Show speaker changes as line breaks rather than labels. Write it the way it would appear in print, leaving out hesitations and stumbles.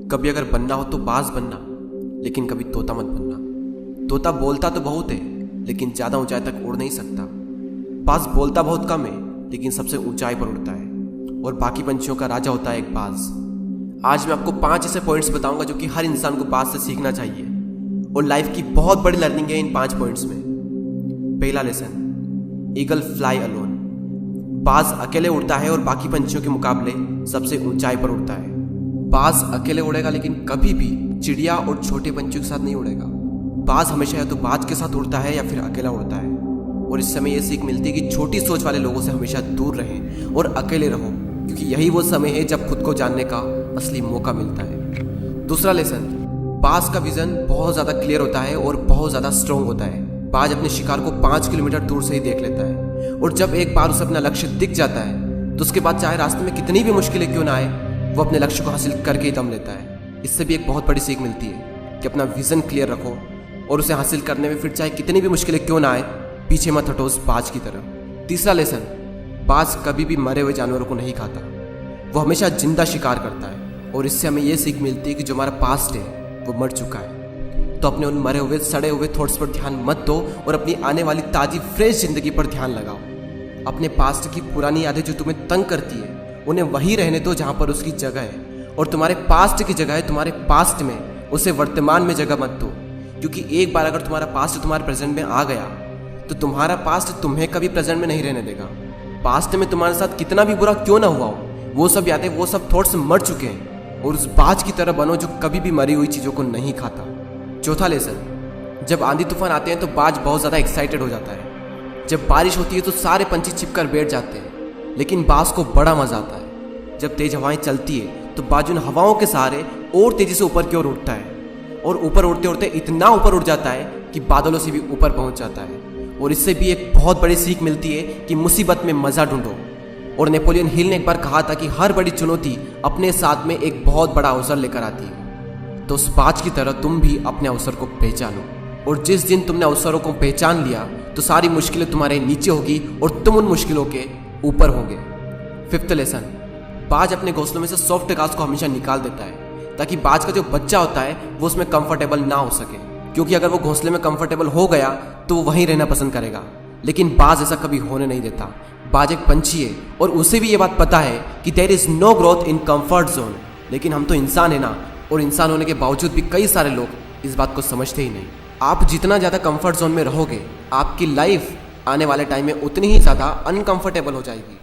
कभी अगर बनना हो तो बाज बनना, लेकिन कभी तोता मत बनना। तोता बोलता तो बहुत है, लेकिन ज़्यादा ऊंचाई तक उड़ नहीं सकता। बाज बोलता बहुत कम है, लेकिन सबसे ऊंचाई पर उड़ता है और बाकी पंछियों का राजा होता है एक बाज। आज मैं आपको 5 ऐसे पॉइंट्स बताऊंगा जो कि हर इंसान को बाज से सीखना चाहिए और लाइफ की बहुत बड़ी लर्निंग है इन 5 पॉइंट्स में। पहला लेसन, ईगल फ्लाई अलोन। बाज अकेले उड़ता है और बाकी पंछियों के मुकाबले सबसे ऊंचाई पर उड़ता है। बाज अकेले उड़ेगा, लेकिन कभी भी चिड़िया और छोटे पंछियों के साथ नहीं उड़ेगा। बाज हमेशा या तो बाज के साथ उड़ता है या फिर अकेला उड़ता है। और इस समय यह सीख मिलती है कि छोटी सोच वाले लोगों से हमेशा दूर रहें और अकेले रहो, क्योंकि यही वो समय है जब खुद को जानने का असली मौका मिलता है। दूसरा लेसन, बाज का विजन बहुत ज़्यादा क्लियर होता है और बहुत ज़्यादा स्ट्रॉन्ग होता है। बाज अपने शिकार को 5 किलोमीटर दूर से ही देख लेता है और जब एक बार उसे अपना लक्ष्य दिख जाता है तो उसके बाद चाहे रास्ते में कितनी भी मुश्किलें क्यों ना आए, वो अपने लक्ष्य को हासिल करके ही दम लेता है। इससे भी एक बहुत बड़ी सीख मिलती है कि अपना विजन क्लियर रखो और उसे हासिल करने में फिर चाहे कितनी भी मुश्किलें क्यों ना आए, पीछे मत हटो उस बाज की तरह। तीसरा लेसन, बाज कभी भी मरे हुए जानवरों को नहीं खाता, वो हमेशा जिंदा शिकार करता है। और इससे हमें यह सीख मिलती है कि जो हमारा पास्ट है वो मर चुका है, तो अपने उन मरे हुए सड़े हुए थॉट्स पर ध्यान मत दो और अपनी आने वाली ताज़ी फ्रेश जिंदगी पर ध्यान लगाओ। अपने पास्ट की पुरानी यादें जो तुम्हें तंग करती है उन्हें वहीं रहने दो जहाँ पर उसकी जगह है, और तुम्हारे पास्ट की जगह है तुम्हारे पास्ट में, उसे वर्तमान में जगह मत दो। क्योंकि एक बार अगर तुम्हारा पास्ट तुम्हारे प्रेजेंट में आ गया तो तुम्हारा पास्ट तुम्हें कभी प्रेजेंट में नहीं रहने देगा। पास्ट में तुम्हारे साथ कितना भी बुरा क्यों ना हुआ हो, वो सब यादें, वो सब थॉट्स मर चुके हैं, और उस बाज की तरह बनो जो कभी भी मरी हुई चीज़ों को नहीं खाता। चौथा लेसन, जब आंधी तूफान आते हैं तो बाज बहुत ज़्यादा एक्साइटेड हो जाता है। जब बारिश होती है तो सारे पंछी छिपकर बैठ जाते हैं, लेकिन बाज को बड़ा मज़ा आता है। जब तेज हवाएं चलती है तो बाज उन हवाओं के सहारे और तेज़ी से ऊपर की ओर उठता है, और ऊपर उड़ते उड़ते इतना ऊपर उड़ जाता है कि बादलों से भी ऊपर पहुंच जाता है। और इससे भी एक बहुत बड़ी सीख मिलती है कि मुसीबत में मज़ा ढूंढो। और नेपोलियन हिल ने एक बार कहा था कि हर बड़ी चुनौती अपने साथ में एक बहुत बड़ा अवसर लेकर आती है। तो उस बाज की तरह तुम भी अपने अवसर को पहचानो, और जिस दिन तुमने अवसरों को पहचान लिया तो सारी मुश्किलें तुम्हारे नीचे होगी और तुम उन मुश्किलों के ऊपर होगे। फिफ्थ लेसन, बाज अपने घोंसलों में से सॉफ्ट घास को हमेशा निकाल देता है ताकि बाज का जो बच्चा होता है वो उसमें कंफर्टेबल ना हो सके, क्योंकि अगर वो घोंसले में कंफर्टेबल हो गया तो वो वहीं रहना पसंद करेगा। लेकिन बाज ऐसा कभी होने नहीं देता। बाज एक पंछी है और उसे भी ये बात पता है कि there is no growth in comfort zone. लेकिन हम तो इंसान है ना, और इंसान होने के बावजूद भी कई सारे लोग इस बात को समझते ही नहीं। आप जितना ज़्यादा कंफर्ट जोन में रहोगे, आपकी लाइफ आने वाले टाइम में उतनी ही ज़्यादा अनकंफर्टेबल हो जाएगी।